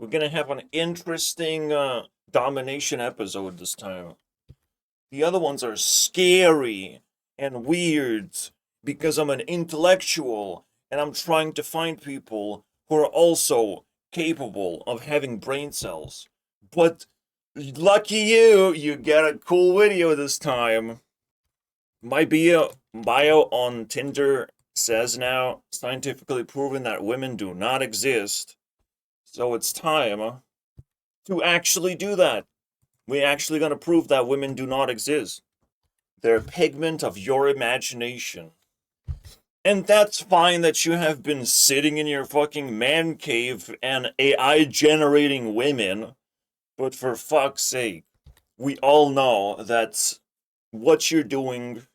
We're gonna have an interesting domination episode this time. The other ones are scary and weird because I'm an intellectual and I'm trying to find people who are also capable of having brain cells. But lucky you, you get a cool video this time. My bio on Tinder says now scientifically proven that women do not exist. So it's time to actually do that. We're actually going to prove that women do not exist. They're a pigment of your imagination. And that's fine that you have been sitting in your fucking man cave and AI generating women, but for fuck's sake, we all know that what you're doing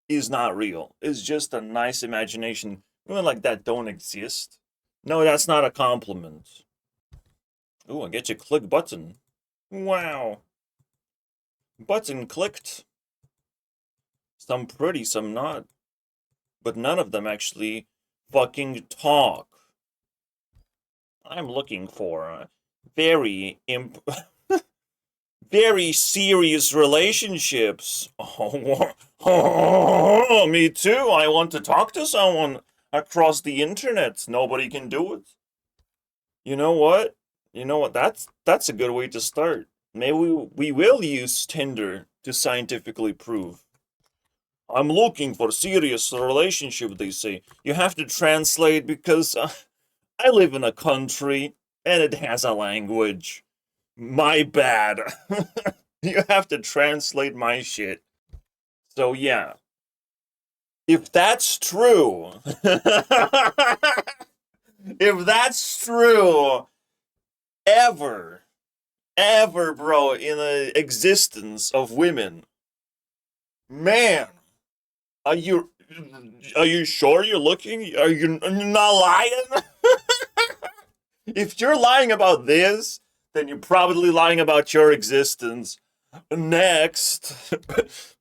is not real. It's just a nice imagination. Women like that don't exist. No, that's not a compliment. Ooh, I get you click button. Wow. Button clicked. Some pretty, some not. But none of them actually fucking talk. I'm looking for very very serious relationships. Oh, me too. I want to talk to someone across the internet. Nobody can do it. You know what? That's a good way to start. Maybe we will use Tinder to scientifically prove. I'm looking for serious relationship, they say. You have to translate because I live in a country and it has a language. My bad. You have to translate my shit. So yeah. If that's true, if that's true, ever, bro, in the existence of women, man, are you sure you're looking? Are you not lying? If you're lying about this, then you're probably lying about your existence. Next,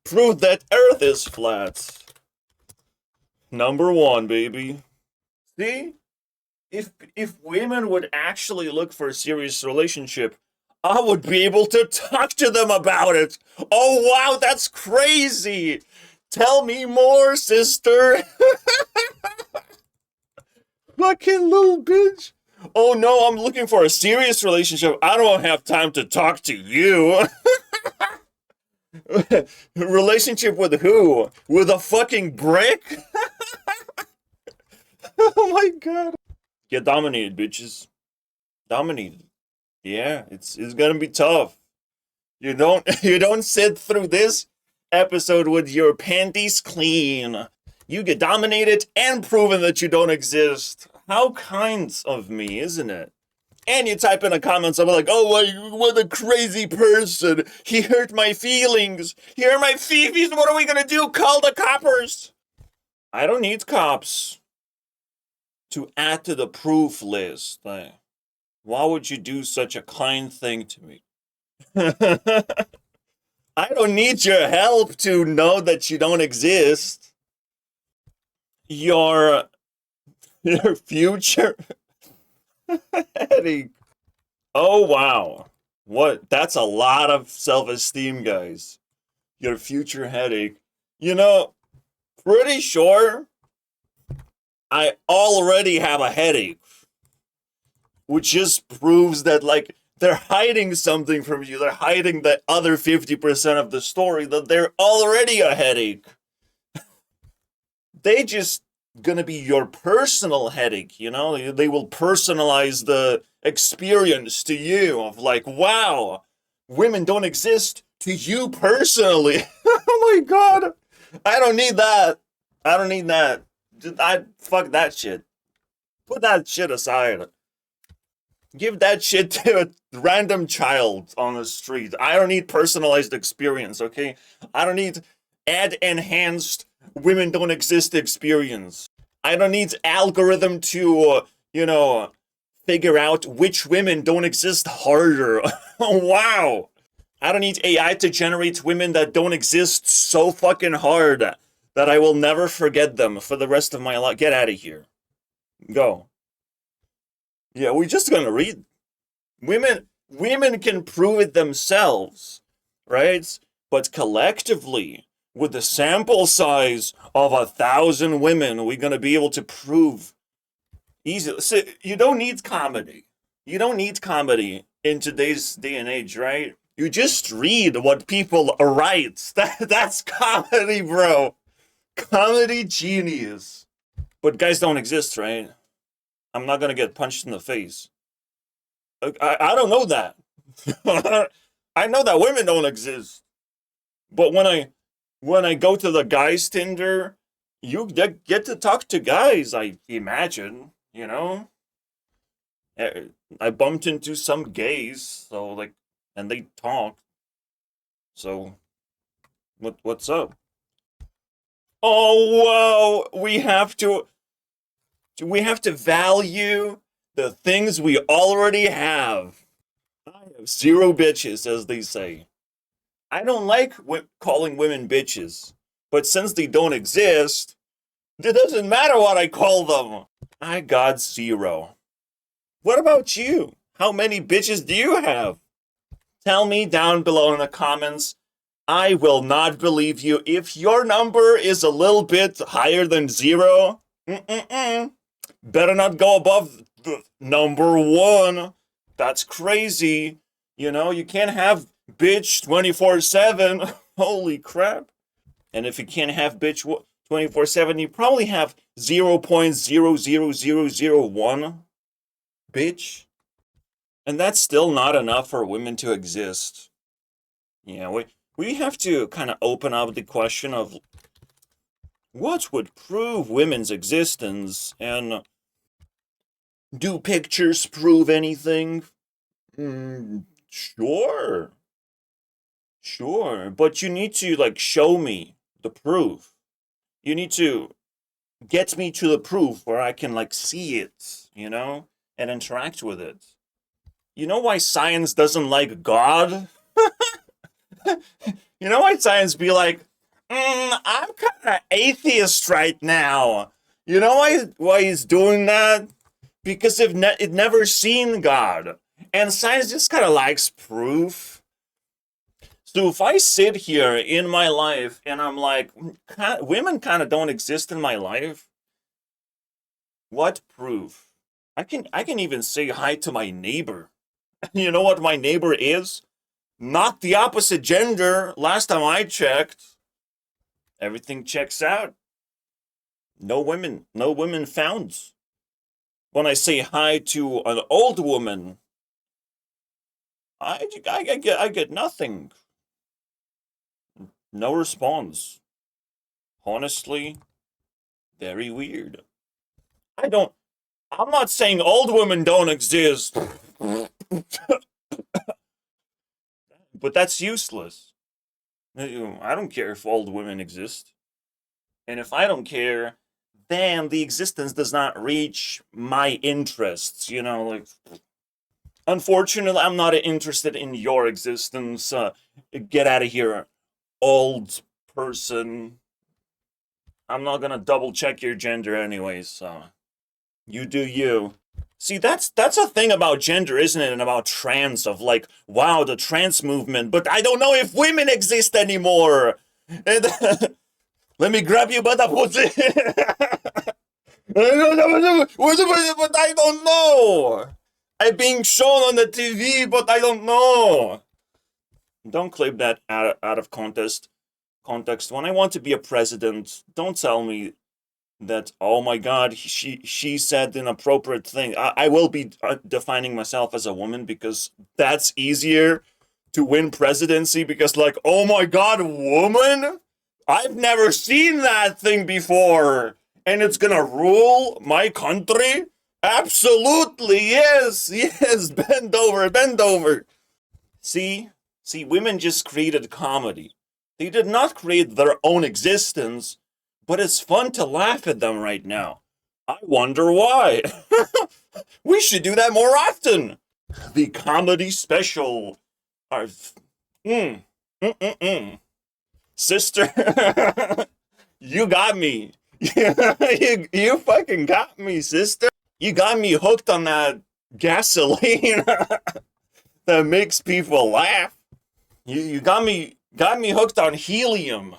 prove that Earth is flat. Number one, baby. See? If women would actually look for a serious relationship, I would be able to talk to them about it. Oh wow, that's crazy. Tell me more, sister. Fucking little bitch. Oh no, I'm looking for a serious relationship. I don't have time to talk to you. Relationship with who? With a fucking brick? Oh my god. Get dominated, bitches. Dominated. Yeah, it's gonna be tough. You don't you don't sit through this episode with your panties clean. You get dominated and proven that you don't exist. How kind of me, isn't it? And you type in the comments, I'm like, oh, what a crazy person. He hurt my feelings. He hurt my fifis. What are we gonna do? Call the coppers. I don't need cops to add to the proof list. Like, why would you do such a kind thing to me? I don't need your help to know that you don't exist. Your future headache. Oh wow. What? That's a lot of self-esteem, guys. Your future headache. You know, pretty sure I already have a headache. Which just proves that, like, they're hiding something from you. They're hiding the other 50% of the story, that they're already a headache. They just gonna be your personal headache, you know? They will personalize the experience to you of like, wow, women don't exist to you personally. Oh my god. I don't need that. I don't need that. Fuck that shit. Put that shit aside. Give that shit to a random child on the street. I don't need personalized experience, okay? I don't need ad enhanced women don't exist experience. I don't need algorithm to, figure out which women don't exist harder. Wow. I don't need AI to generate women that don't exist so fucking hard that I will never forget them for the rest of my life. Get out of here. Go. Yeah, we're just gonna read. Women can prove it themselves, right? But collectively, with the sample size of 1,000 women, we're gonna be able to prove easily. So you don't need comedy. You don't need comedy in today's day and age, right? You just read what people write. That's comedy, bro. Comedy genius. But guys don't exist, right? I'm not gonna get punched in the face. I don't know that. I know that women don't exist. But when I go to the guys Tinder, you get to talk to guys, I imagine, you know? I bumped into some gays, so like, and they talk. So what's up? Oh wow, we have to value the things we already have. I have zero bitches, as they say. I don't like calling women bitches, but since they don't exist, it doesn't matter what I call them. I got zero. What about you? How many bitches do you have? Tell me down below in the comments. I will not believe you. If your number is a little bit higher than zero, better not go above the number one. That's crazy. You can't have bitch 24/7. Holy crap. And if you can't have bitch 24/7, you probably have 0.00001 bitch. And that's still not enough for women to exist. We have to kind of open up the question of what would prove women's existence, and do pictures prove anything? Sure. Sure, but you need to like show me the proof. You need to get me to the proof where I can like see it, and interact with it. You know why science doesn't like God? You know why science be like, I'm kind of atheist right now. You know why he's doing that? Because it never seen God, and science just kind of likes proof. So if I sit here in my life and I'm like, women kind of don't exist in my life, what proof? I can even say hi to my neighbor. You know what my neighbor is? Not the opposite gender. Last time I checked, everything checks out. No women found. When I say hi to an old woman, I get nothing. No response. Honestly, very weird. I'm not saying old women don't exist, but that's useless. I don't care if old women exist. And if I don't care, then the existence does not reach my interests, like, unfortunately, I'm not interested in your existence. Get out of here, old person. I'm not gonna double check your gender anyways, so you do you. See, that's a thing about gender, isn't it? And about trans, of like, wow, the trans movement, but I don't know if women exist anymore. Let me grab you by the pussy. But I don't know. I'm being shown on the TV, but I don't know. Don't clip that out of context. When I want to be a president, don't tell me that, oh my god, she said an appropriate thing. I will be defining myself as a woman because that's easier to win presidency, because like, oh my god, woman? I've never seen that thing before, and it's gonna rule my country? Absolutely, yes, bend over. See, women just created comedy. They did not create their own existence, but it's fun to laugh at them right now. I wonder why. We should do that more often. The comedy special. Sister, you got me. You fucking got me, sister. You got me hooked on that gasoline. that makes people laugh. You got me hooked on helium.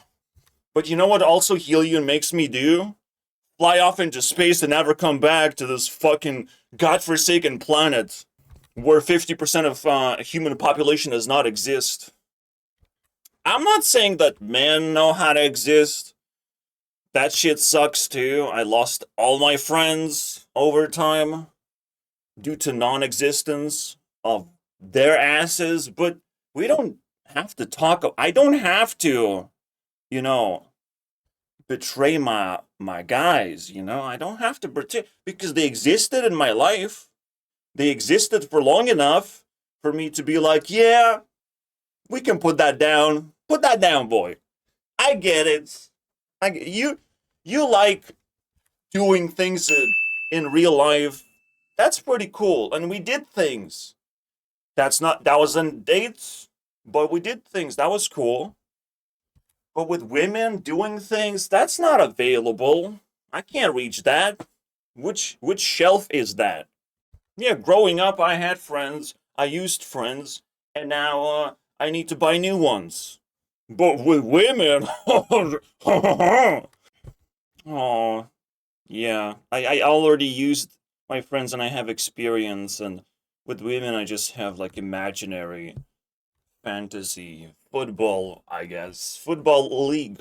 But you know what also helium makes me do? Fly off into space and never come back to this fucking godforsaken planet where 50% of human population does not exist. I'm not saying that men know how to exist. That shit sucks too. I lost all my friends over time due to non-existence of their asses, but we don't have to talk. I don't have to, you know, betray my guys, I don't have to pretend because they existed in my life. They existed for long enough for me to be like, yeah, we can put that down. Put that down, boy. I get it. You like doing things in real life. That's pretty cool. And we did things. That wasn't dates, but we did things. That was cool. But with women doing things, that's not available. I can't reach that. Which shelf is that? Yeah, growing up, I had friends. I used friends, and now I need to buy new ones. But with women, oh yeah, I already used my friends, and I have experience. And with women, I just have like imaginary fantasy football, I guess. Football league.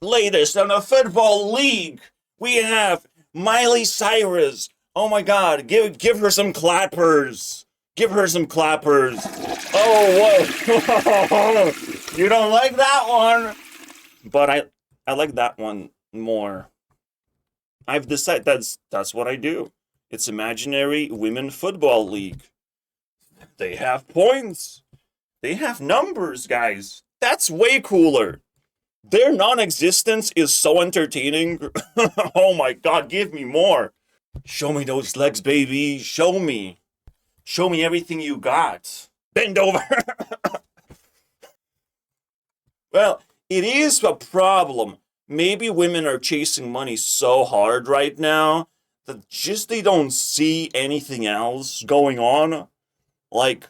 Latest on the football league, we have Miley Cyrus. Oh my god, give her some clappers. Give her some clappers. Oh, whoa. You don't like that one? But I like that one more. I've decided that's what I do. It's imaginary women football league. They have points. They have numbers, guys. That's way cooler. Their non-existence is so entertaining. Oh my god, give me more. Show me those legs, baby. Show me. Show me everything you got. Bend over. Well, it is a problem. Maybe women are chasing money so hard right now that just they don't see anything else going on. Like,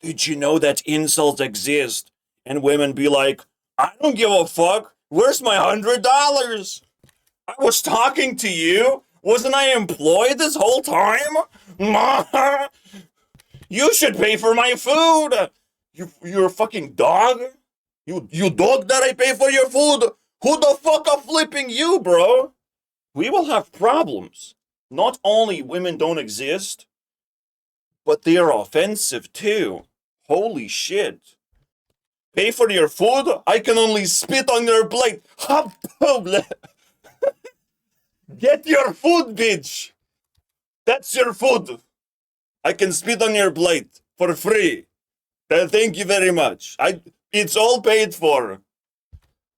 did you know that insults exist? And women be like, I don't give a fuck. Where's my $100? I was talking to you. Wasn't I employed this whole time? You should pay for my food. You're a fucking dog? You dog that I pay for your food? Who the fuck are flipping you, bro? We will have problems. Not only women don't exist, but they are offensive too. Holy shit. Pay for your food? I can only spit on your plate. Get your food, bitch. That's your food. I can spit on your plate for free. Thank you very much. It's all paid for.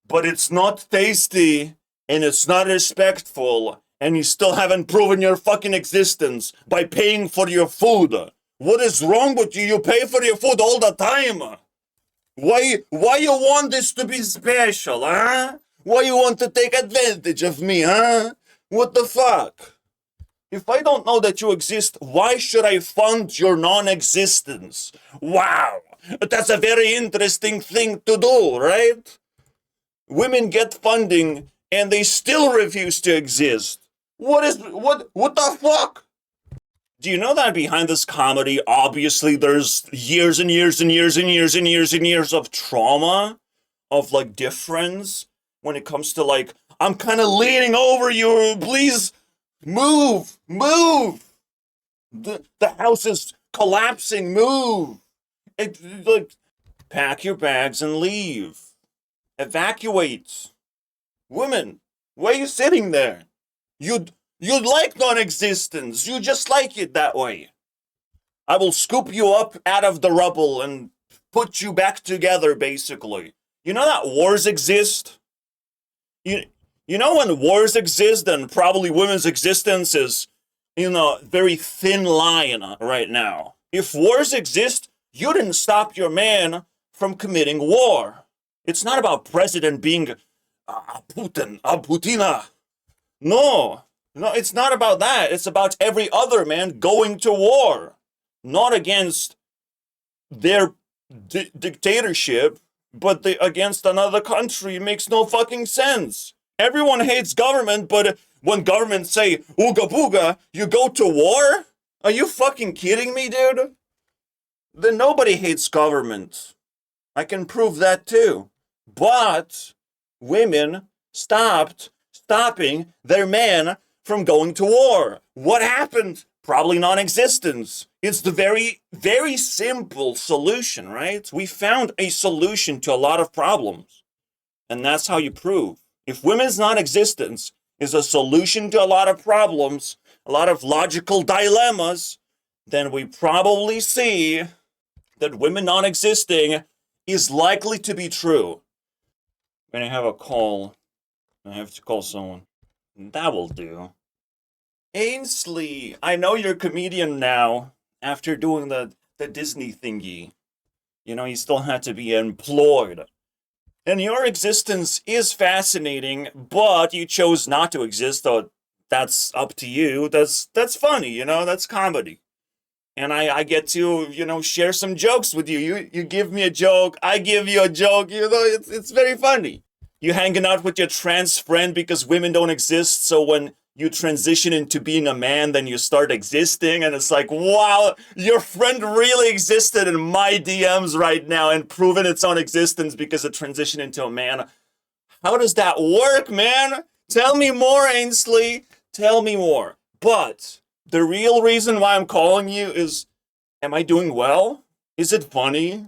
But it's not tasty, and it's not respectful, and you still haven't proven your fucking existence by paying for your food. What is wrong with you? You pay for your food all the time. Why you want this to be special, huh? Why you want to take advantage of me, huh? What the fuck? If I don't know that you exist, why should I fund your non-existence? Wow, that's a very interesting thing to do, right? Women get funding and they still refuse to exist. What the fuck? Do you know that behind this comedy, obviously there's years and years and years and years and years and years of trauma, of like difference when it comes to like, I'm kind of leaning over you, please move. The house is collapsing, move. Like, pack your bags and leave. Evacuate. Women, why are you sitting there? You'd like non-existence. You just like it that way. I will scoop you up out of the rubble and put you back together, basically. You know that wars exist? You know when wars exist, then probably women's existence is, very thin line right now. If wars exist, you didn't stop your man from committing war. It's not about president being Putina. No, it's not about that. It's about every other man going to war. not against their dictatorship, but against another country. It makes no fucking sense. Everyone hates government, but when governments say ooga booga, you go to war? Are you fucking kidding me, dude? Then nobody hates government. I can prove that too. But women stopping their men from going to war. What happened? Probably non-existence. It's the very, very simple solution, right? We found a solution to a lot of problems. And that's how you prove. If women's non-existence is a solution to a lot of problems, a lot of logical dilemmas, then we probably see that women non-existing is likely to be true. When I have a call, I have to call someone. That will do. Ainsley, I know you're a comedian now, after doing the Disney thingy. You know, you still had to be employed. And your existence is fascinating, but you chose not to exist, so that's up to you. That's funny, you know, that's comedy. And I get to, you know, share some jokes with you. You give me a joke, I give you a joke, you know, it's very funny. You hanging out with your trans friend because women don't exist, so when you transition into being a man, then you start existing, and it's like, wow, your friend really existed in my DMs right now and proven its own existence because it transitioned into a man. How does that work, man? Tell me more, Ainsley. Tell me more. But the real reason why I'm calling you is, am I doing well? Is it funny?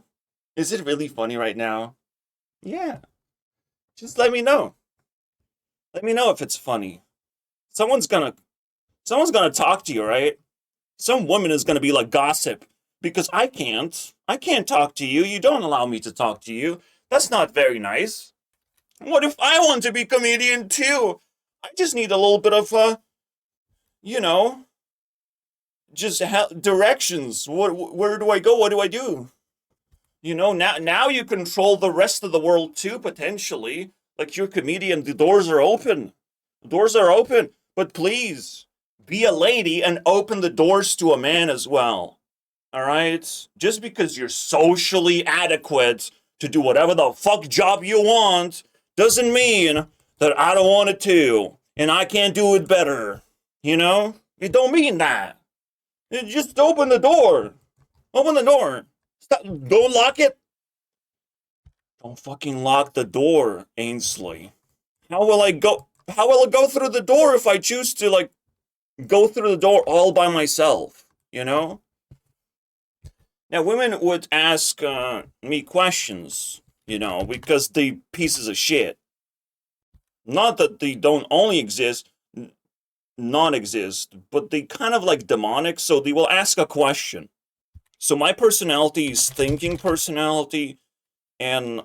Is it really funny right now? Yeah. Just let me know. Let me know if it's funny. Someone's gonna talk to you, right? Some woman is gonna be like, gossip, because I can't talk to you. You don't allow me to talk to you. That's not very nice. What if I want to be comedian too? I just need a little bit of you know, just directions. Where do I go? What do I do? You know, now you control the rest of the world too, potentially. Like, you're a comedian, the doors are open. The doors are open. But please, be a lady and open the doors to a man as well. Alright? Just because you're socially adequate to do whatever the fuck job you want doesn't mean that I don't want it to. And I can't do it better. You know? It don't mean that. Just open the door. Open the door. Stop. Don't lock it. Don't fucking lock the door, Ainsley. How will it go through the door if I choose to, like, go through the door all by myself, you know? Now, women would ask me questions, you know, because they pieces of shit. Not that they don't only exist, non-exist, but they kind of like demonic, so they will ask a question. So my personality is thinking personality and,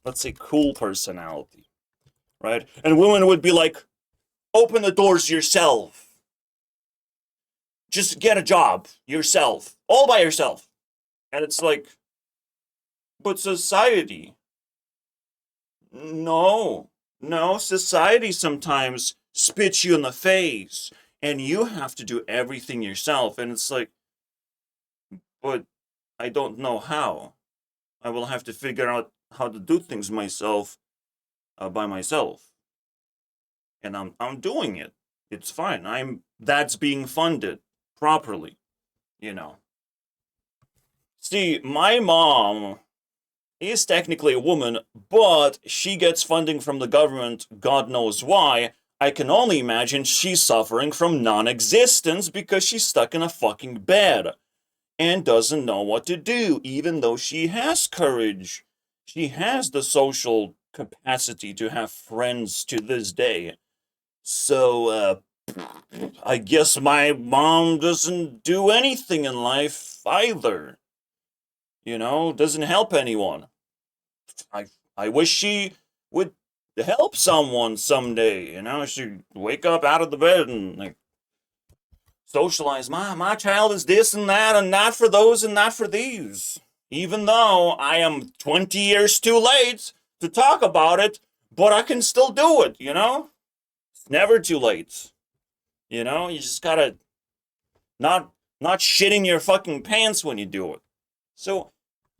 let's say, cool personality, right? And women would be like, open the doors yourself. Just get a job yourself, all by yourself. And it's like, but society. No, society sometimes spits you in the face and you have to do everything yourself. And it's like, but I don't know how. I will have to figure out how to do things myself, by myself. And I'm doing it. It's fine. That's being funded properly, you know. See, my mom is technically a woman, but she gets funding from the government, God knows why. I can only imagine she's suffering from non-existence because she's stuck in a fucking bed and doesn't know what to do, even though she has courage. She has the social capacity to have friends to this day. So, I guess my mom doesn't do anything in life either. You know, doesn't help anyone. I wish she would help someone someday, you know? She'd wake up out of the bed and, like, socialize. My child is this and that, and not for those and not for these. Even though I am 20 years too late to talk about it, but I can still do it, you know? It's never too late. You know, you just gotta not not shitting your fucking pants when you do it. So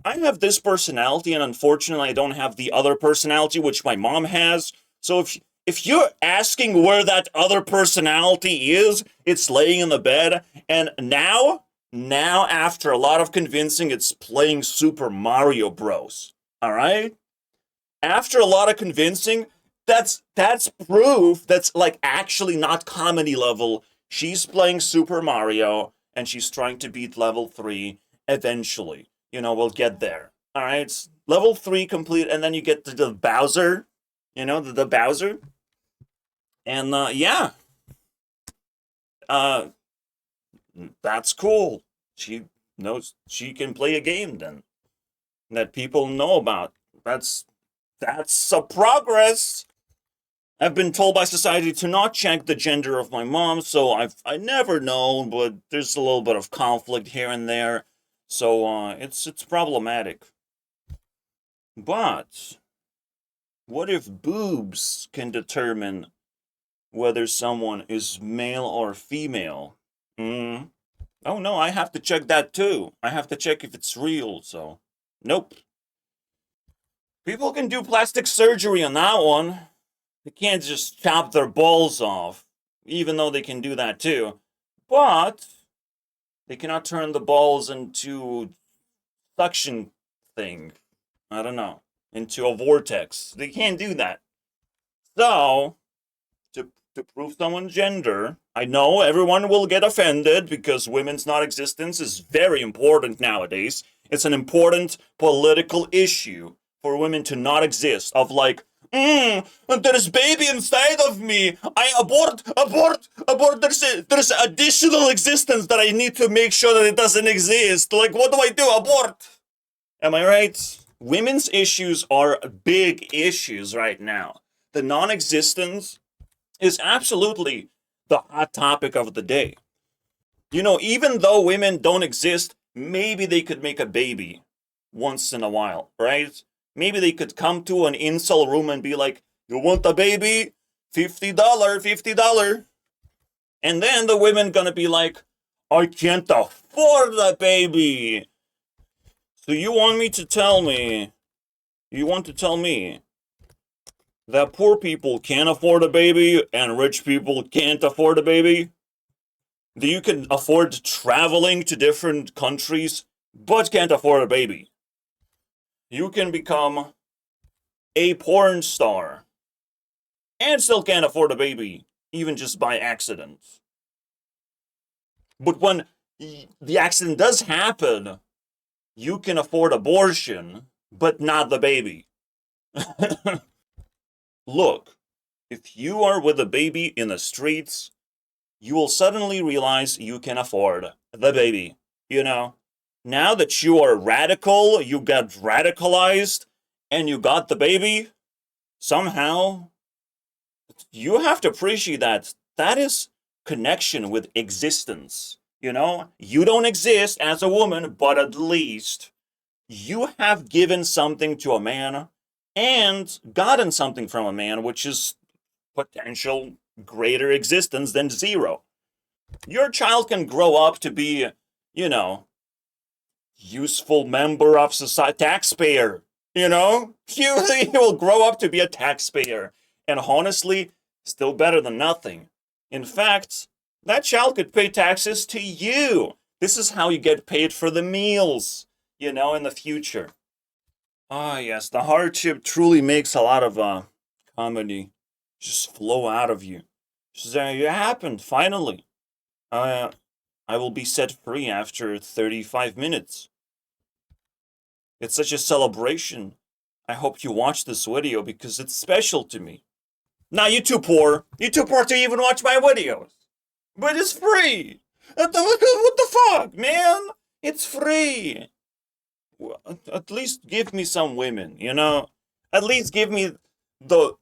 I have this personality, and unfortunately, I don't have the other personality, which my mom has. So if you're asking where that other personality is, it's laying in the bed, and now after a lot of convincing, it's playing Super Mario Bros. All right? After a lot of convincing, that's proof that's like actually not comedy level. She's playing Super Mario and she's trying to beat level 3 eventually. We'll get there. All right, it's level 3 complete, and then you get to the Bowser. The Bowser. And yeah, uh, that's cool. She knows she can play a game then that people know about. That's a progress. I've been told by society to not check the gender of my mom, so I never know, but there's a little bit of conflict here and there, so it's problematic. But what if boobs can determine whether someone is male or female? Hmm. Oh no, I have to check that too. I have to check if it's real, so nope. People can do plastic surgery on that one. They can't just chop their balls off, even though they can do that too. But they cannot turn the balls into suction thing. I don't know. Into a vortex. They can't do that. So, to prove someone's gender, I know everyone will get offended because women's non-existence is very important nowadays. It's an important political issue for women to not exist. Of like, there's baby inside of me. I abort. There's additional existence that I need to make sure that it doesn't exist. Like, what do I do? Abort. Am I right? Women's issues are big issues right now. The non-existence is absolutely the hot topic of the day. Even though women don't exist, maybe they could make a baby once in a while, right? Maybe they could come to an incel room and be like, you want a baby? $50, $50. And then the women gonna be like, I can't afford the baby. So you want to tell me that poor people can't afford a baby and rich people can't afford a baby? That you can afford traveling to different countries but can't afford a baby? You can become a porn star and still can't afford a baby, even just by accident. But when the accident does happen, you can afford abortion, but not the baby. Look, if you are with a baby in the streets, you will suddenly realize you can afford the baby. Now that you are radical, you got radicalized, and you got the baby, somehow, you have to appreciate that. That is connection with existence. You don't exist as a woman, but at least you have given something to a man and gotten something from a man, which is potential greater existence than zero. Your child can grow up to be, useful member of society, taxpayer. He will grow up to be a taxpayer. And honestly, still better than nothing. In fact, that child could pay taxes to you. This is how you get paid for the meals, in the future. Ah, yes, the hardship truly makes a lot of comedy just flow out of you. Just, it happened, finally. I will be set free after 35 minutes. It's such a celebration. I hope you watch this video because it's special to me. Now, you too poor. You too poor to even watch my videos. But it's free. What the fuck, man? It's free. At least give me some women, At least give me the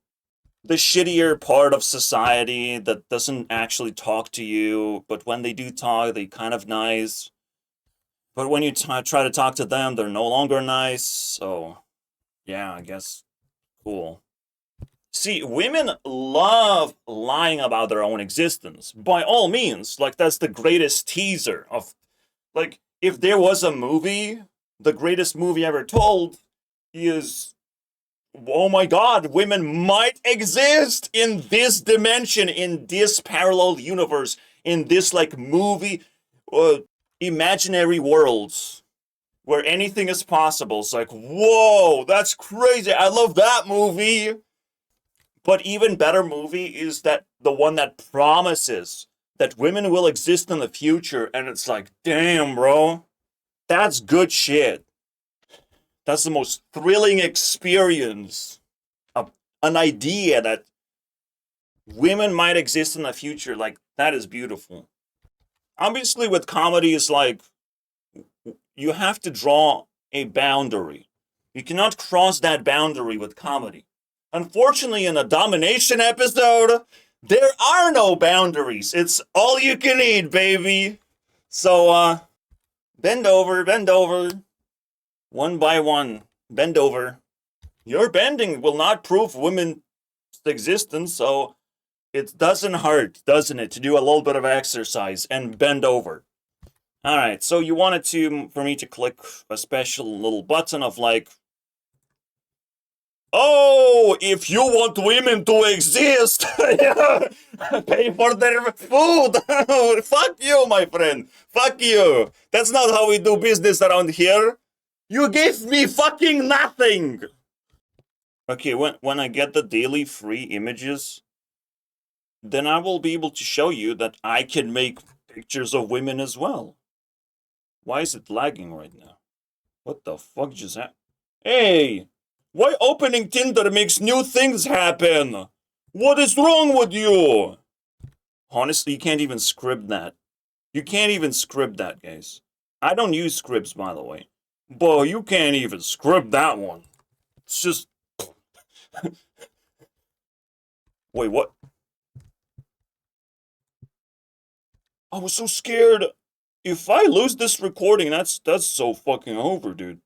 shittier part of society that doesn't actually talk to you, but when they do talk, they kind of nice. But when you try to talk to them, they're no longer nice. So, yeah, I guess cool. See, women love lying about their own existence. By all means, like that's the greatest teaser of Like, if there was a movie, the greatest movie ever told is, oh my god, women might exist in this dimension, in this parallel universe, in this, like, movie, uh, imaginary worlds where anything is possible. It's like, whoa, that's crazy. I love that movie. But even better movie is that the one that promises that women will exist in the future, and it's like, damn, bro, that's good shit. That's the most thrilling experience. An idea that women might exist in the future, like, that is beautiful. Obviously, with comedy, it's like, you have to draw a boundary. You cannot cross that boundary with comedy. Unfortunately, in a Domination episode, there are no boundaries. It's all you can eat, baby. So, bend over, one by one, bend over. Your bending will not prove women's existence, so it doesn't hurt, doesn't it, to do a little bit of exercise and bend over. Alright, so you wanted for me to click a special little button of like, oh, if you want women to exist, pay for their food. Fuck you, my friend. Fuck you. That's not how we do business around here. You gave me fucking nothing. Okay, when I get the daily free images, then I will be able to show you that I can make pictures of women as well. Why is it lagging right now? What the fuck just happened? Hey! Why opening Tinder makes new things happen? What is wrong with you? Honestly, you can't even script that. You can't even script that, guys. I don't use scripts, by the way. But you can't even script that one. It's just... Wait, what? I was so scared. If I lose this recording, that's so fucking over, dude.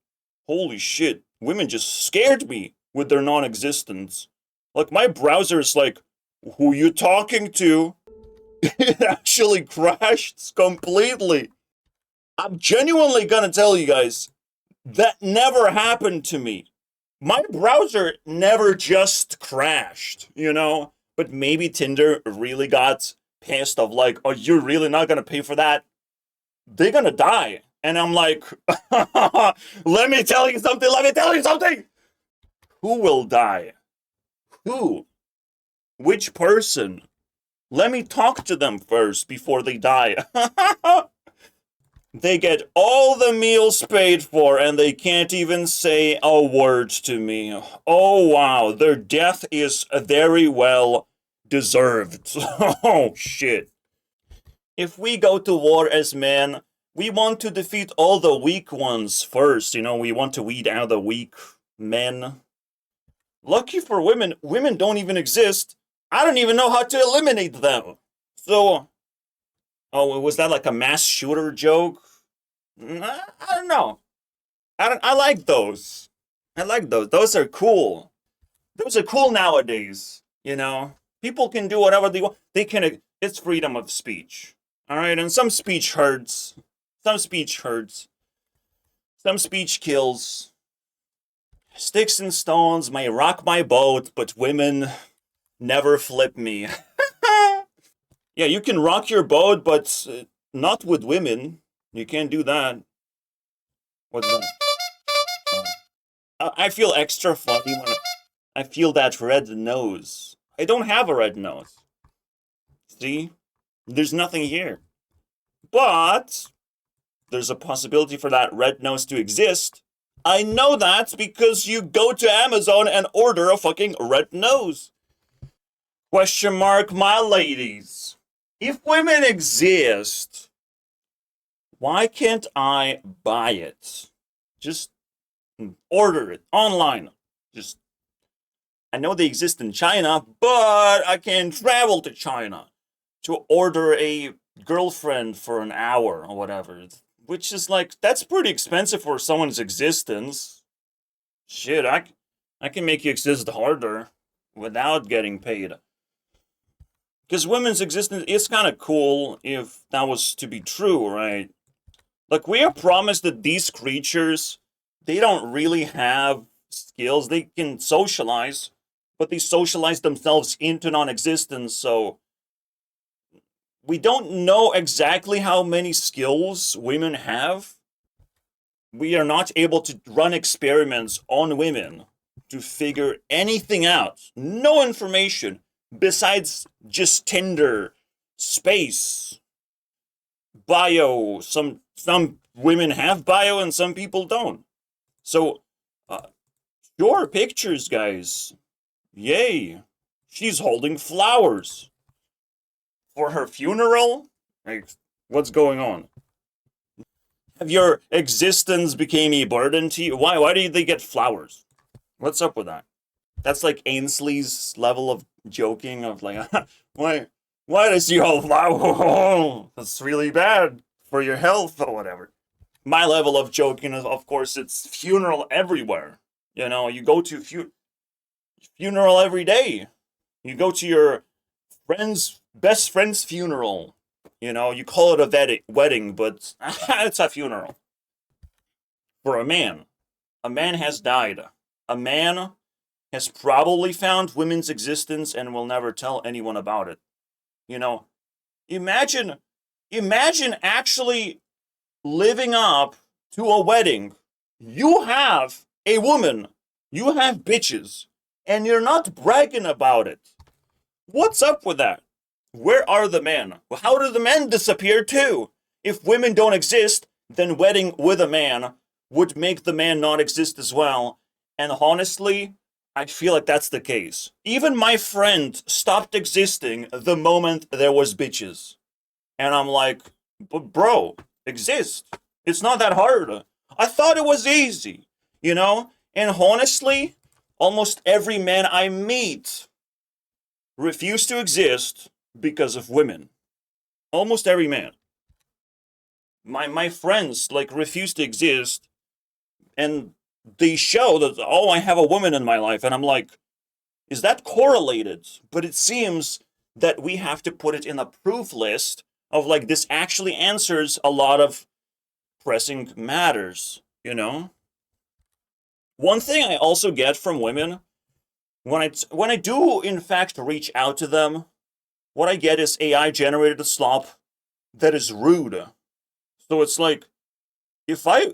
Holy shit. Women just scared me with their non-existence. Like, my browser is like, who you talking to? It actually crashed completely. I'm genuinely gonna tell you guys, that never happened to me. My browser never just crashed, you know? But maybe Tinder really got pissed of like, oh, you're really not gonna pay for that? They're gonna die. And I'm like, let me tell you something. Who will die? Who? Which person? Let me talk to them first before they die. They get all the meals paid for and they can't even say a word to me. Oh wow, their death is very well deserved. Oh shit. If we go to war as men, we want to defeat all the weak ones first, you know, we want to weed out the weak men. Lucky for women, women don't even exist. I don't even know how to eliminate them. So, oh, was that like a mass shooter joke? I don't know. I like those. I like those. Those are cool. Those are cool nowadays, you know? People can do whatever they want. They can, it's freedom of speech. Alright, and some speech hurts. Some speech hurts. Some speech kills. Sticks and stones may rock my boat, but women never flip me. Yeah, you can rock your boat, but not with women. You can't do that. What's that? I feel extra funny when I feel that red nose. I don't have a red nose. See? There's nothing here. But there's a possibility for that red nose to exist. I know that because you go to Amazon and order a fucking red nose. Question mark, my ladies. If women exist, why can't I buy it? Just order it online. Just, I know they exist in China, but I can't travel to China to order a girlfriend for an hour or whatever. Which is like, that's pretty expensive for someone's existence. Shit, I can make you exist harder without getting paid. Because women's existence is kind of cool if that was to be true, right? Like, we are promised that these creatures, they don't really have skills. They can socialize, but they socialize themselves into non-existence, so we don't know exactly how many skills women have. We are not able to run experiments on women to figure anything out. No information besides just Tinder, space, bio. Some women have bio and some people don't. So, uh, sure, pictures, guys. Yay. She's holding flowers for her funeral? Like, what's going on? Have your existence became a burden to you? Why did they get flowers? What's up with that? That's like Ainsley's level of joking of like, why does she hold flowers? That's really bad for your health or whatever. My level of joking is, of course, it's funeral everywhere. You know, you go to funeral every day. You go to your best friend's funeral. You know, you call it a wedding, but it's a funeral. For a man has died. A man has probably found women's existence and will never tell anyone about it. You know, imagine actually living up to a wedding. You have a woman, you have bitches, and you're not bragging about it. What's up with that? Where are the men? How do the men disappear too? If women don't exist, then wedding with a man would make the man not exist as well. And honestly, I feel like that's the case. Even my friend stopped existing the moment there was bitches. And I'm like, but bro, exist. It's not that hard. I thought it was easy, you know? And honestly, almost every man I meet refuse to exist because of women. Almost every man. My friends like refuse to exist, and they show that, oh, I have a woman in my life, and I'm like, is that correlated? But it seems that we have to put it in a proof list of like, this actually answers a lot of pressing matters, you know? One thing I also get from women, when I do in fact reach out to them, what I get is AI generated slop that is rude. So it's like, if I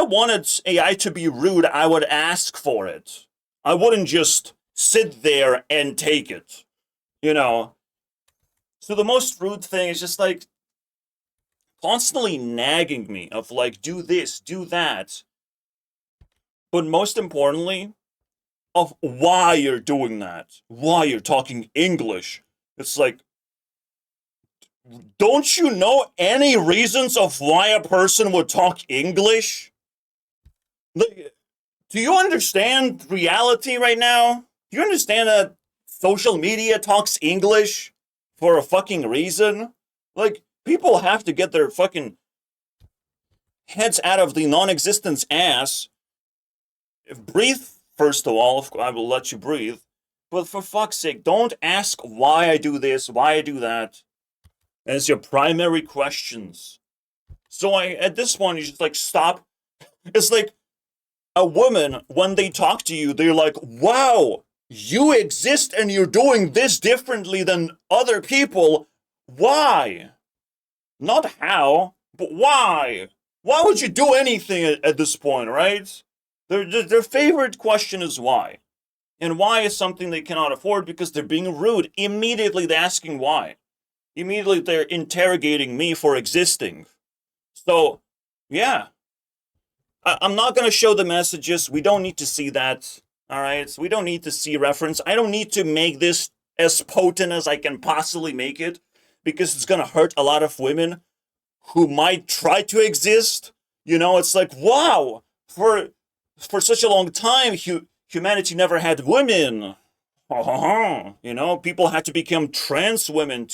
wanted AI to be rude, I would ask for it. I wouldn't just sit there and take it, you know? So the most rude thing is just like constantly nagging me of like, do this, do that. But most importantly, of why you're doing that, why you're talking English. It's like, don't you know any reasons of why a person would talk English? Like, do you understand reality right now? Do you understand that social media talks English for a fucking reason? Like, people have to get their fucking heads out of the non-existence ass. Breathe, first of all. I will let you breathe. But for fuck's sake, don't ask why I do this, why I do that as your primary questions. So at this point, you just like stop. It's like a woman, when they talk to you, they're like, wow, you exist and you're doing this differently than other people. Why? Not how, but why? Why would you do anything at this point, right? Their favorite question is why. And why is something they cannot afford because they're being rude. Immediately they're asking why. Immediately they're interrogating me for existing. So, yeah. I'm not going to show the messages. We don't need to see that. All right? So we don't need to see reference. I don't need to make this as potent as I can possibly make it because it's going to hurt a lot of women who might try to exist. You know, it's like, wow, for such a long time, humanity never had women. You know, people had to become trans women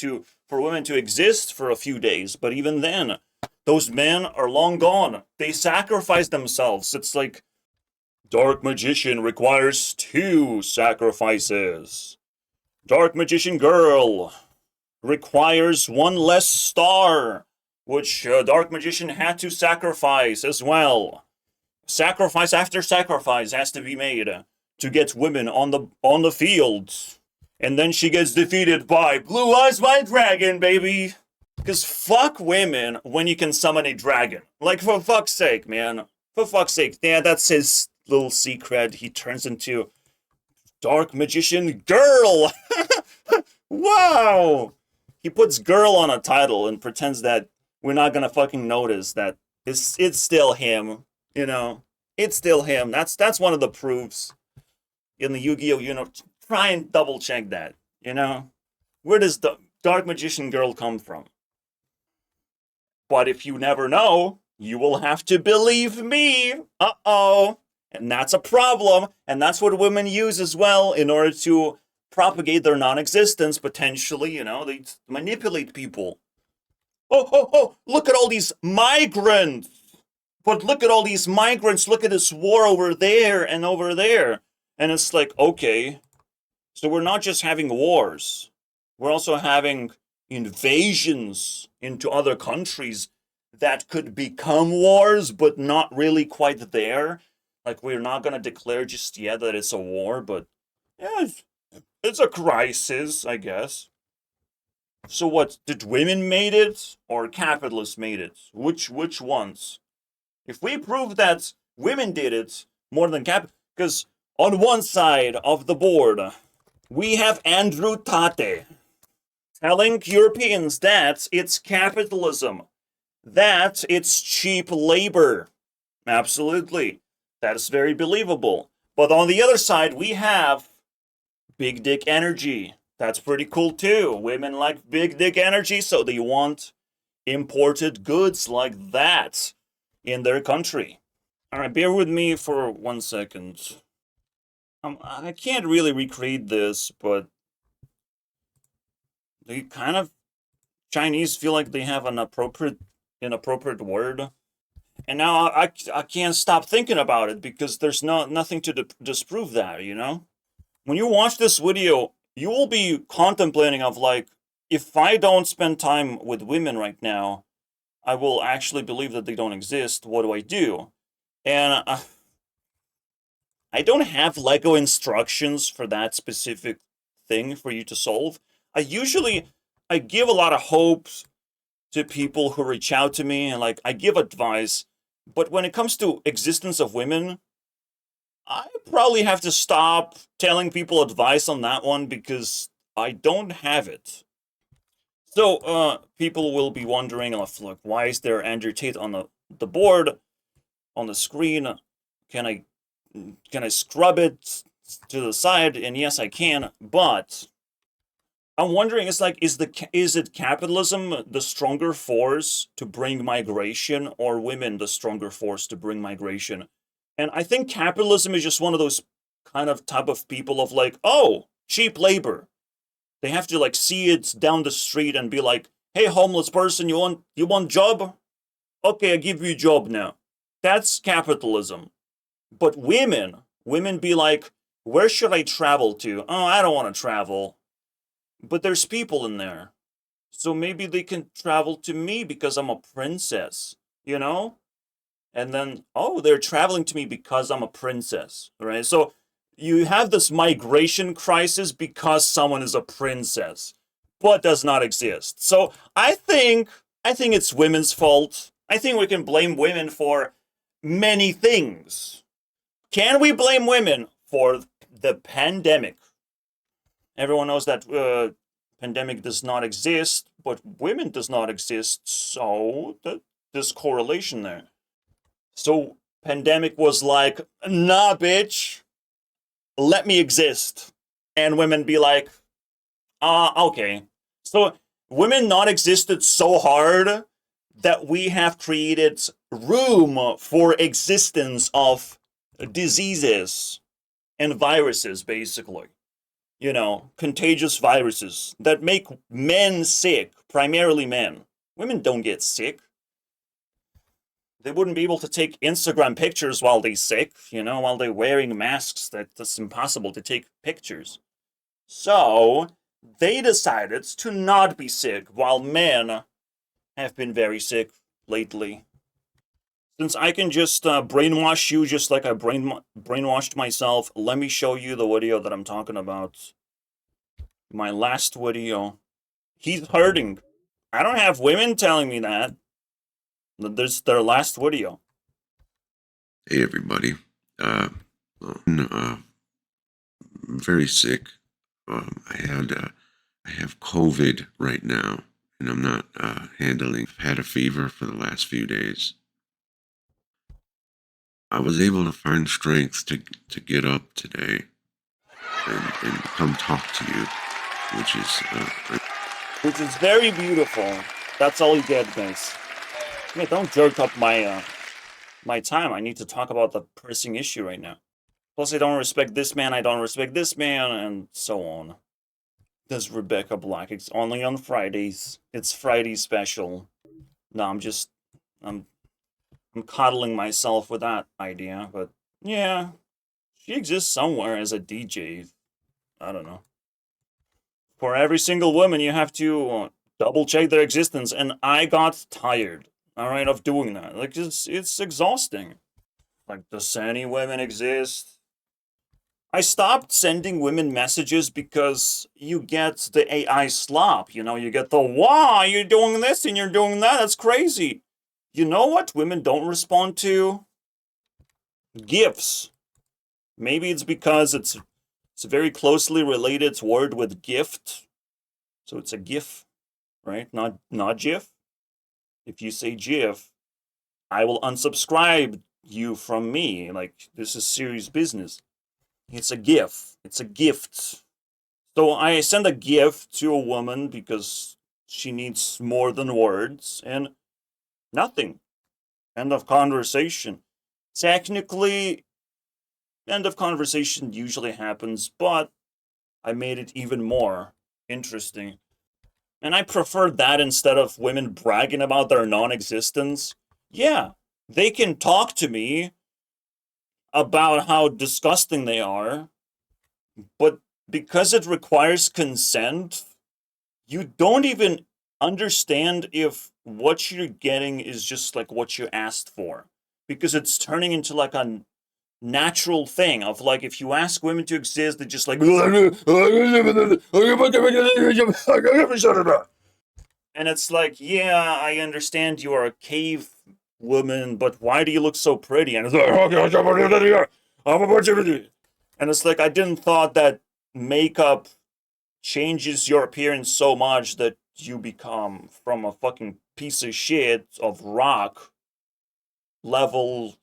for women to exist for a few days. But even then, those men are long gone. They sacrificed themselves. It's like, Dark Magician requires 2 sacrifices. Dark Magician Girl requires 1 less star. which Dark Magician had to sacrifice as well. Sacrifice after sacrifice has to be made to get women on the field. And then she gets defeated by Blue Eyes White Dragon, baby. Because fuck women when you can summon a dragon. Like, for fuck's sake, man. For fuck's sake. Yeah, that's his little secret. He turns into Dark Magician Girl. Wow. He puts girl on a title and pretends that we're not gonna fucking notice that it's still him. You know, it's still him. That's one of the proofs in the Yu-Gi-Oh! Try and double check that. You know, where does the Dark Magician Girl come from? But if you never know, you will have to believe me. Uh-oh. And that's a problem. And that's what women use as well in order to propagate their non-existence, potentially. You know, they manipulate people. Oh, look at all these migrants. But look at all these migrants. Look at this war over there and over there. And it's like, okay. So we're not just having wars. We're also having invasions into other countries that could become wars, but not really quite there. Like, we're not going to declare just yet that it's a war, but yeah, it's a crisis, I guess. So what, did women made it or capitalists made it? Which ones? If we prove that women did it more than because on one side of the board, we have Andrew Tate telling Europeans that it's capitalism, that it's cheap labor. Absolutely. That is very believable. But on the other side, we have big dick energy. That's pretty cool too. Women like big dick energy, so they want imported goods like that in their country. Alright, bear with me for 1 second. I can't really recreate this, but they kind of Chinese feel like they have an inappropriate word, and now I can't stop thinking about it because there's nothing to disprove that. You know, when you watch this video, you will be contemplating of like, if I don't spend time with women right now, I will actually believe that they don't exist. What do I do? And I don't have Lego instructions for that specific thing for you to solve. I give a lot of hopes to people who reach out to me and like I give advice, but when it comes to existence of women, I probably have to stop telling people advice on that one because I don't have it. So people will be wondering, like, why is there Andrew Tate on the board, on the screen? Can I scrub it to the side? And yes, I can, but I'm wondering, it's like, is it capitalism the stronger force to bring migration, or women the stronger force to bring migration? And I think capitalism is just one of those kind of type of people of like, oh, cheap labor. They have to like see it down the street and be like, hey, homeless person, you want job? Okay, I give you a job now. That's capitalism. But women be like, where should I travel to? Oh, I don't want to travel. But there's people in there. So maybe they can travel to me because I'm a princess, you know? And then, oh, they're traveling to me because I'm a princess, right? So you have this migration crisis because someone is a princess, but does not exist. So I think it's women's fault. I think we can blame women for many things. Can we blame women for the pandemic? Everyone knows that pandemic does not exist, but women does not exist, so there's correlation there. So pandemic was like, nah, bitch, let me exist. And women be like, okay. So women not existed so hard that we have created room for existence of diseases and viruses, basically. You know, contagious viruses that make men sick, primarily men. Women don't get sick. They wouldn't be able to take Instagram pictures while they're sick, you know, while they're wearing masks. That's impossible to take pictures. So, they decided to not be sick, while men have been very sick lately. Since I can just brainwash you just like I brainwashed myself, let me show you the video that I'm talking about. My last video. He's hurting. I don't have women telling me that. There's their last video. Hey everybody, I'm very sick. I have COVID right now, and I'm not handling. I've had a fever for the last few days. I was able to find strength to get up today and come talk to you, which is very beautiful. That's all you get, guys. Yeah, don't jerk up my time. I need to talk about the pressing issue right now. Plus, I don't respect this man, I don't respect this man, and so on. This Rebecca Black. It's only on Fridays. It's Friday special. No, I'm coddling myself with that idea, but yeah, she exists somewhere as a DJ. I don't know. For every single woman, you have to double check their existence, and I got tired. All right, of doing that. Like it's exhausting. Like, does any women exist? I stopped sending women messages because you get the AI slop. You know, you get the why you're doing this and you're doing that. That's crazy. You know what women don't respond to? GIFs. Maybe it's because it's very closely related word with gift. So it's a GIF, right? Not GIF. If you say GIF, I will unsubscribe you from me. Like, this is serious business. It's a GIF. It's a gift. So I send a gift to a woman because she needs more than words, and nothing. End of conversation. Technically, end of conversation usually happens, but I made it even more interesting. And I prefer that instead of women bragging about their non existence. Yeah, they can talk to me about how disgusting they are, but because it requires consent, you don't even understand if what you're getting is just like what you asked for. Because it's turning into like a natural thing of like if you ask women to exist, they're just like and it's like, yeah, I understand you are a cave woman, but why do you look so pretty? And it's like, and it's like I didn't thought that makeup changes your appearance so much that you become from a fucking piece of shit of rock level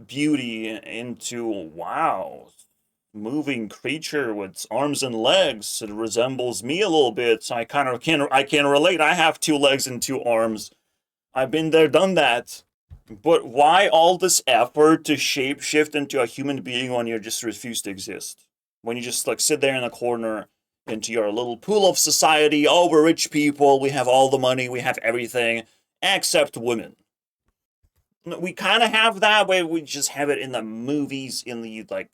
beauty into wow, moving creature with arms and legs. It resembles me a little bit. So I kind of can relate. I have 2 legs and 2 arms. I've been there, done that. But why all this effort to shapeshift into a human being when you just refuse to exist? When you just like sit there in a corner into your little pool of society. Oh, we're rich people. We have all the money. We have everything except women. We kind of have that way. We just have it in the movies, in the like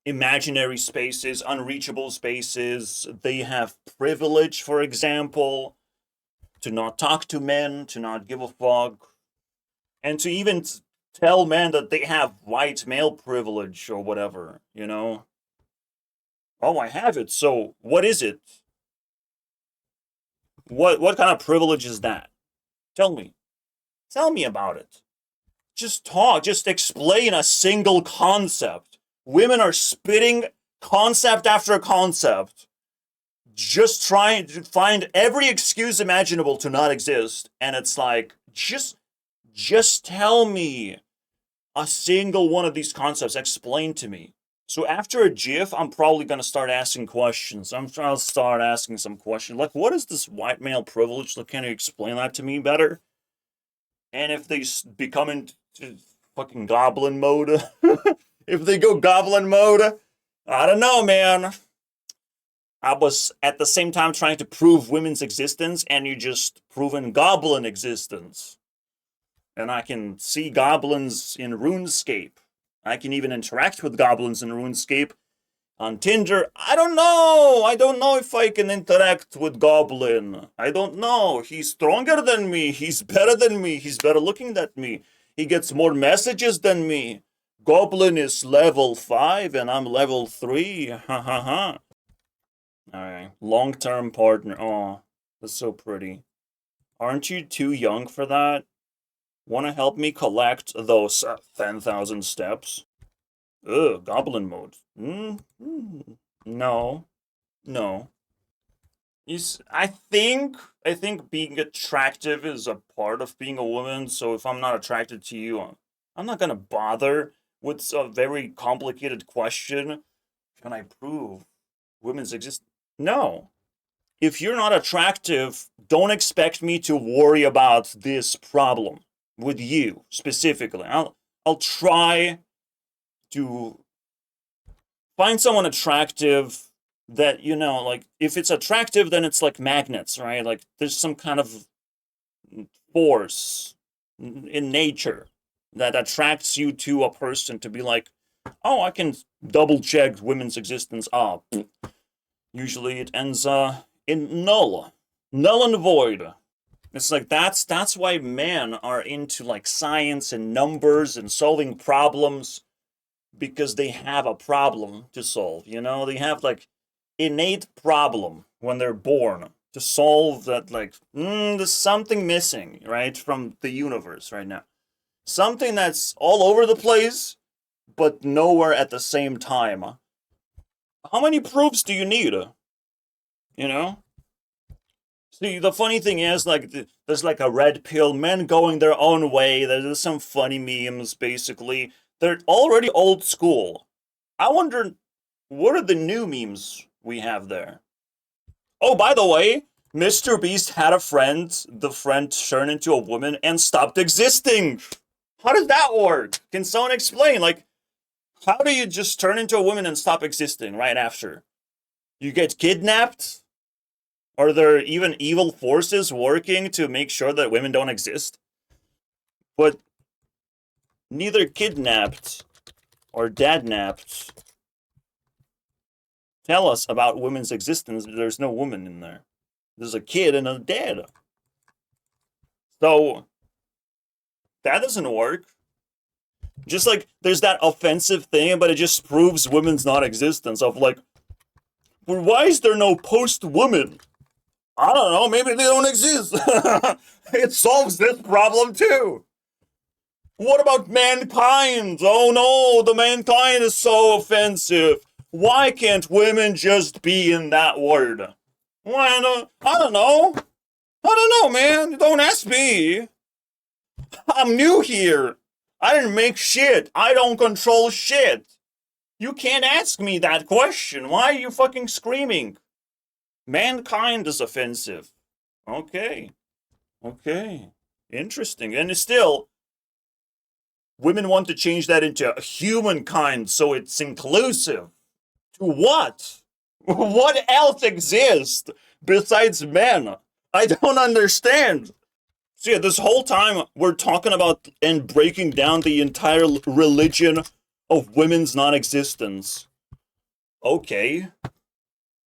imaginary spaces, unreachable spaces. They have privilege, for example, to not talk to men, to not give a fuck, and to even tell men that they have white male privilege or whatever, you know? Oh, I have it. So what is it? What kind of privilege is that? Tell me. Tell me about it. Just talk. Just explain a single concept. Women are spitting concept after concept, just trying to find every excuse imaginable to not exist. And it's like, just tell me a single one of these concepts. Explain to me. So after a GIF, I'm probably gonna start asking questions. I'm trying to start asking some questions like, what is this white male privilege? Like, can you explain that to me better? And if they become into fucking goblin mode, if they go goblin mode, I don't know, man. I was at the same time trying to prove women's existence, and you just proven goblin existence. And I can see goblins in RuneScape. I can even interact with goblins in RuneScape. On Tinder, I don't know. I don't know if I can interact with Goblin. I don't know. He's stronger than me. He's better than me. He's better looking than me. He gets more messages than me. Goblin is level 5 and I'm level 3. Ha ha ha. Alright. Long-term partner. Oh, that's so pretty. Aren't you too young for that? Wanna help me collect those 10,000 steps? Ugh, goblin mode. No. No. I think being attractive is a part of being a woman, so if I'm not attracted to you, I'm not gonna bother with a very complicated question. Can I prove women's exist? No. If you're not attractive, don't expect me to worry about this problem with you specifically. I'll try to find someone attractive that, like, if it's attractive, then it's like magnets, right? Like, there's some kind of force in nature that attracts you to a person to be like, oh, I can double check women's existence. Usually it ends in null and void. It's like that's why men are into like science and numbers and solving problems, because they have a problem to solve. They have like innate problem when they're born to solve that, like, there's something missing, right, from the universe right now. Something that's all over the place, but nowhere at the same time. How many proofs do you need? You know? See, the funny thing is, like, there's like a red pill, men going their own way. There's some funny memes, basically. They're already old school. I wonder, what are the new memes we have there? Oh, by the way, Mr. Beast had a friend. The friend turned into a woman and stopped existing. How does that work? Can someone explain? Like, how do you just turn into a woman and stop existing right after? You get kidnapped? Are there even evil forces working to make sure that women don't exist? But neither kidnapped or dadnapped tell us about women's existence. There's no woman in there. There's a kid and a dad. So that doesn't work. Just like there's that offensive thing, but it just proves women's non-existence of like, well, why is there no post-woman? I don't know, maybe they don't exist. It solves this problem too. What about mankind? Oh no, the mankind is so offensive. Why can't women just be in that word? Why not? I don't know. I don't know, man. Don't ask me. I'm new here. I didn't make shit. I don't control shit. You can't ask me that question. Why are you fucking screaming? Mankind is offensive. Okay. Interesting. And still, women want to change that into humankind so it's inclusive. To what? What else exists besides men? I don't understand. So yeah, this whole time we're talking about and breaking down the entire religion of women's non-existence. Okay.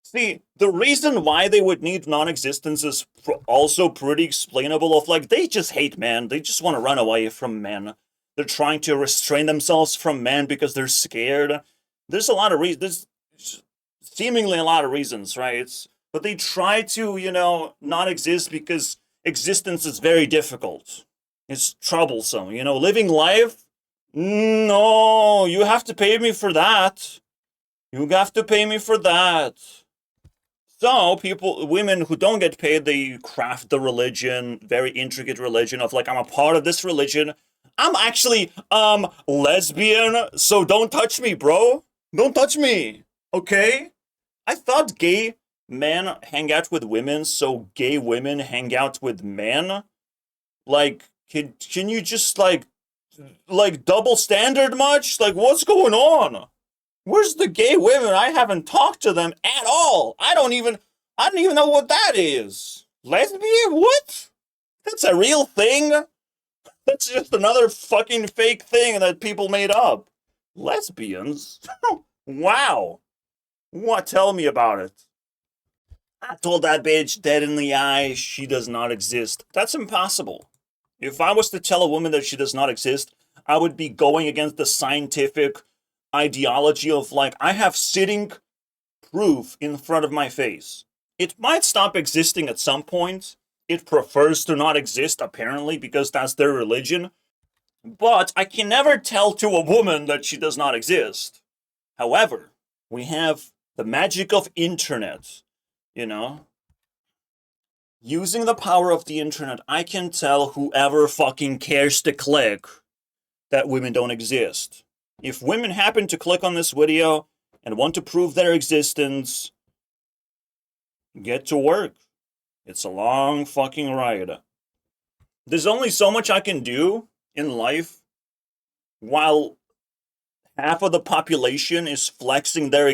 See, the reason why they would need non-existence is also pretty explainable. Of like, they just hate men. They just want to run away from men. They're trying to restrain themselves from men because they're scared. There's a lot of reasons. There's seemingly a lot of reasons, right? But they try to, not exist because existence is very difficult. It's troublesome. Living life? No, you have to pay me for that. You have to pay me for that. So women who don't get paid, they craft the religion, very intricate religion of like, I'm a part of this religion. I'm actually, lesbian, so don't touch me, bro. Don't touch me, okay? I thought gay men hang out with women, so gay women hang out with men. Like, can you just like double standard much? Like, what's going on? Where's the gay women? I haven't talked to them at all. I don't even know what that is. Lesbian? What? That's a real thing? That's just another fucking fake thing that people made up. Lesbians? Wow. What? Tell me about it. I told that bitch dead in the eye she does not exist. That's impossible. If I was to tell a woman that she does not exist, I would be going against the scientific ideology of like, I have sitting proof in front of my face. It might stop existing at some point. It prefers to not exist, apparently, because that's their religion. But I can never tell to a woman that she does not exist. However, we have the magic of internet, you know? Using the power of the internet, I can tell whoever fucking cares to click that women don't exist. If women happen to click on this video and want to prove their existence, get to work. It's a long fucking ride. There's only so much I can do in life while half of the population is flexing their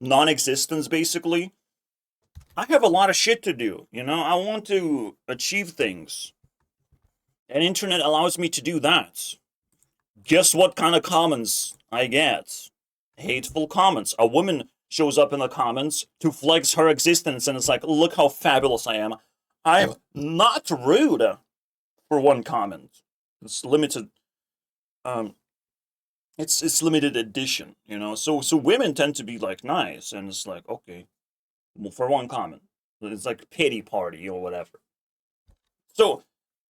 non-existence, basically. I have a lot of shit to do, you know? I want to achieve things. And internet allows me to do that. Guess what kind of comments I get? Hateful comments. A woman shows up in the comments to flex her existence, and it's like, look how fabulous I am. I'm not rude for one comment. It's limited. It's limited edition, you know. So women tend to be like nice, and it's like, okay, well, for one comment, it's like pity party or whatever. So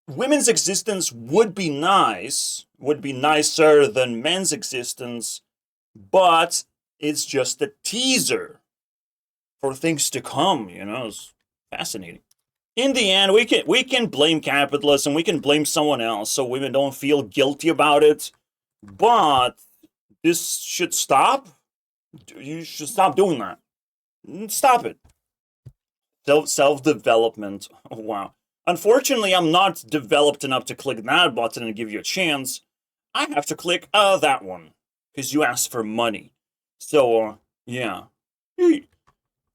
women's existence would be nice, would be nicer than men's existence, but it's just a teaser for things to come, you know. It's fascinating. In the end, we can blame capitalism, we can blame someone else so women don't feel guilty about it, but this should stop. You should stop doing that. Stop it. Self-development. Oh, wow. Unfortunately, I'm not developed enough to click that button and give you a chance. I have to click that one, because you asked for money. So, yeah.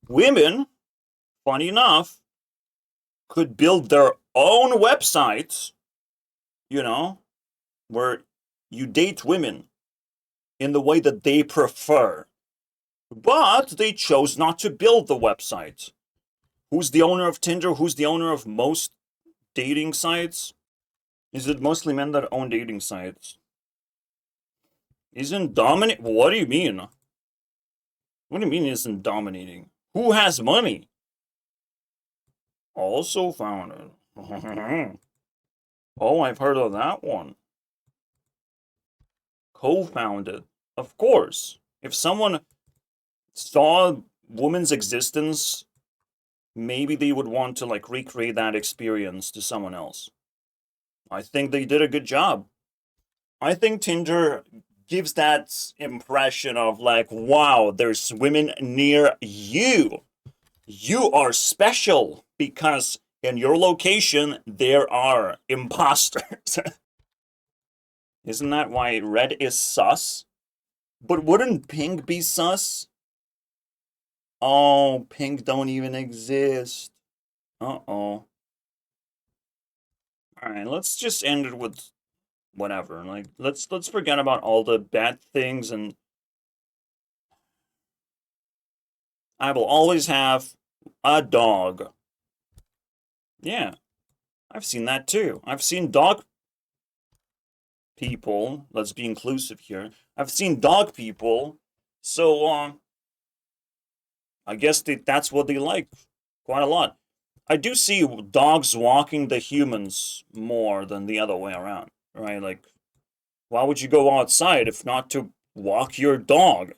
Women, funny enough, could build their own websites, you know, where you date women in the way that they prefer. But they chose not to build the website. Who's the owner of Tinder? Who's the owner of most dating sites? Is it mostly men that own dating sites? Isn't dominate? What do you mean? What do you mean isn't dominating? Who has money? Also founded. Oh, I've heard of that one. Co-founded. Of course. If someone saw woman's existence, maybe they would want to like recreate that experience to someone else. I think they did a good job. I think Tinder gives that impression of like, wow, there's women near you. You are special because in your location there are imposters. Isn't that why red is sus? But wouldn't pink be sus? Oh, pink don't even exist. Uh-oh. Alright, let's just end it with whatever. Like, let's forget about all the bad things, and I will always have a dog. Yeah, I've seen that too. I've seen dog people. Let's be inclusive here. I've seen dog people, so I guess that's what they like quite a lot. I do see dogs walking the humans more than the other way around, right? Like, why would you go outside if not to walk your dog?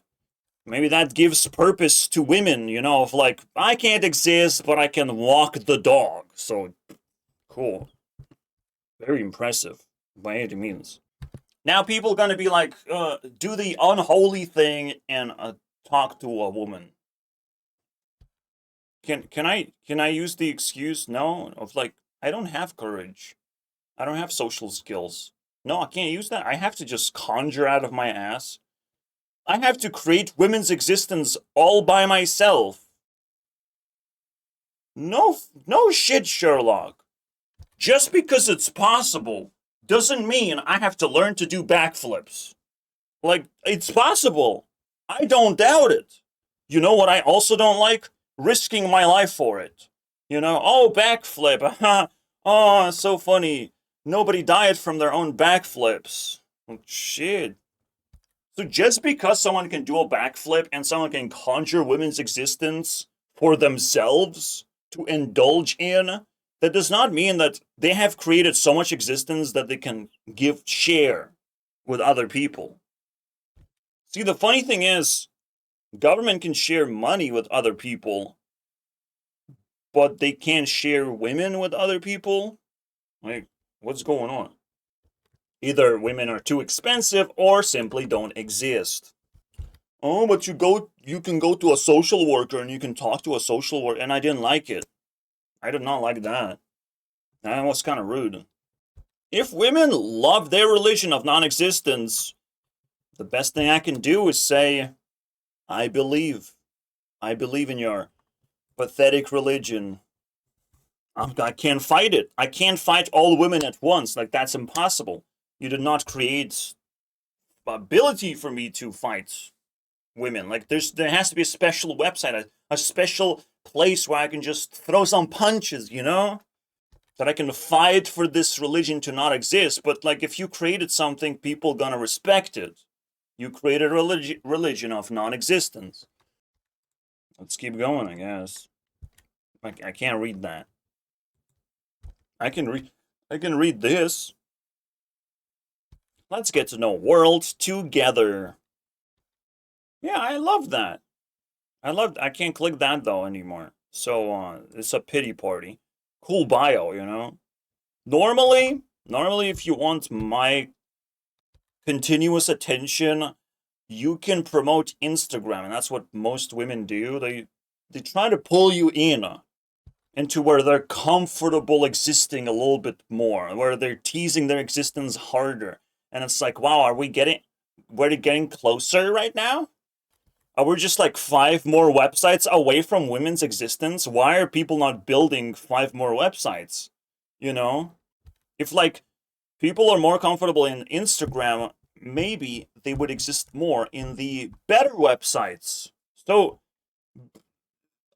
Maybe that gives purpose to women, you know, of like, I can't exist, but I can walk the dog. So, cool. Very impressive, by any means. Now people gonna be like, do the unholy thing and talk to a woman. Can I use the excuse? No, of like, I don't have courage. I don't have social skills. No, I can't use that. I have to just conjure out of my ass. I have to create women's existence all by myself. No shit, Sherlock. Just because it's possible doesn't mean I have to learn to do backflips. Like, it's possible. I don't doubt it. You know what I also don't like? Risking my life for it. You know, oh, backflip. Oh, so funny. Nobody died from their own backflips. Well, shit. So just because someone can do a backflip and someone can conjure women's existence for themselves to indulge in, that does not mean that they have created so much existence that they can share with other people. See, the funny thing is, government can share money with other people, but they can't share women with other people? Like, what's going on? Either women are too expensive or simply don't exist. Oh, but you can go to a social worker and you can talk to a social worker, and I didn't like it. I did not like that. That was kind of rude. If women love their religion of non-existence, the best thing I can do is say, I believe. I believe in your pathetic religion. I can't fight it. I can't fight all women at once. Like, that's impossible. You did not create ability for me to fight women. Like, there has to be a special website, a special place where I can just throw some punches, you know? That I can fight for this religion to not exist. But, like, if you created something, people gonna respect it. You created a religion of non-existence. Let's keep going, I guess. I can't read that. I can read this. Let's get to know world together. Yeah, I love that. I can't click that though anymore. So it's a pity party. Cool bio, you know. Normally if you want my continuous attention, you can promote Instagram, and that's what most women do. They try to pull you in into where they're comfortable existing a little bit more, where they're teasing their existence harder. And it's like, wow, we're getting closer right now? Are we just like 5 more websites away from women's existence? Why are people not building 5 more websites? You know? If like people are more comfortable in Instagram, maybe they would exist more in the better websites. So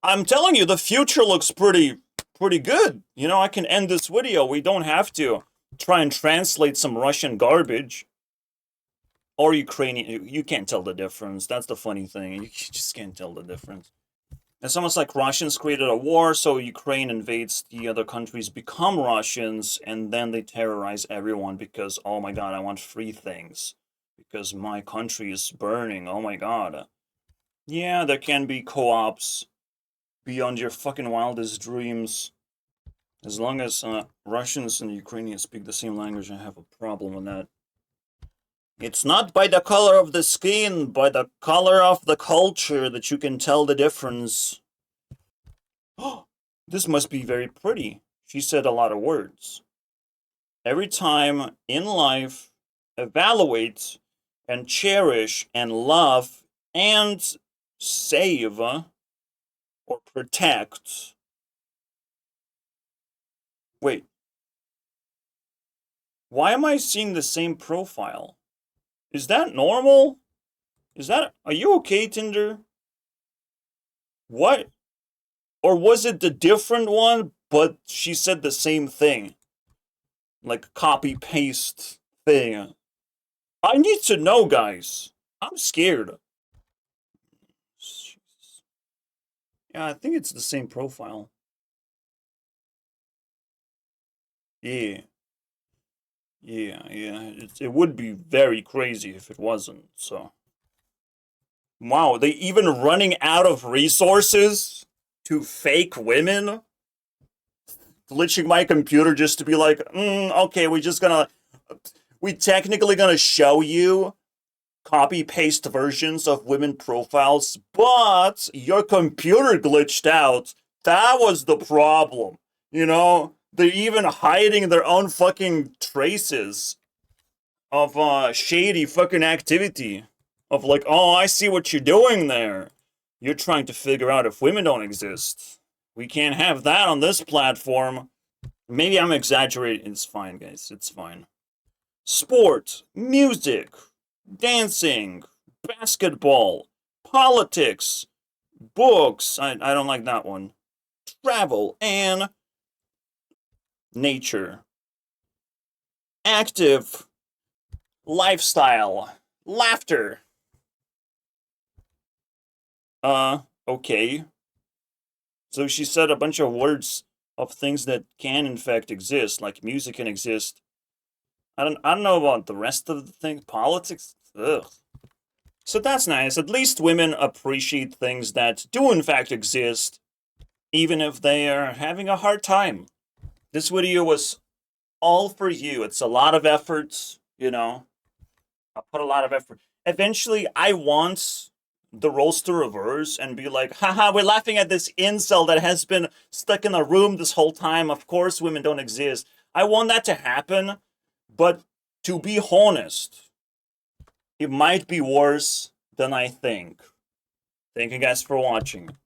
I'm telling you, the future looks pretty good. You know, I can end this video. We don't have to try and translate some Russian garbage. Or Ukrainian. You can't tell the difference. That's the funny thing. You just can't tell the difference. It's almost like Russians created a war, so Ukraine invades the other countries, become Russians, and then they terrorize everyone because, oh my god, I want free things. Because my country is burning, oh my god. Yeah, there can be co-ops beyond your fucking wildest dreams. As long as Russians and Ukrainians speak the same language, I have a problem with that. It's not by the color of the skin, by the color of the culture that you can tell the difference. Oh, this must be very pretty. She said a lot of words. Every time in life, evaluate and cherish and love and save or protect. Wait. Why am I seeing the same profile? Is that normal? Are you okay, Tinder? What? Or was it the different one, but she said the same thing? Like copy-paste thing. I need to know, guys. I'm scared. Yeah, I think it's the same profile. Yeah. Yeah. It would be very crazy if it wasn't, so. Wow, they even running out of resources to fake women? Glitching my computer just to be like, okay, we technically gonna show you copy-paste versions of women profiles, but your computer glitched out. That was the problem. You know? They're even hiding their own fucking traces of shady fucking activity. Of like, oh, I see what you're doing there. You're trying to figure out if women don't exist. We can't have that on this platform. Maybe I'm exaggerating. It's fine, guys. It's fine. Sport, music, dancing, basketball, politics, Books. I don't like that one. Travel and nature. Active lifestyle. Laughter. Okay. So she said a bunch of words of things that can in fact exist, like music can exist. I don't know about the rest of the thing. Politics? Ugh. So that's nice. At least women appreciate things that do in fact exist, even if they are having a hard time. This video was all for you. It's a lot of effort, you know. I put a lot of effort. Eventually, I want the roles to reverse and be like, haha, we're laughing at this incel that has been stuck in a room this whole time. Of course, women don't exist. I want that to happen, but to be honest, it might be worse than I think. Thank you guys for watching.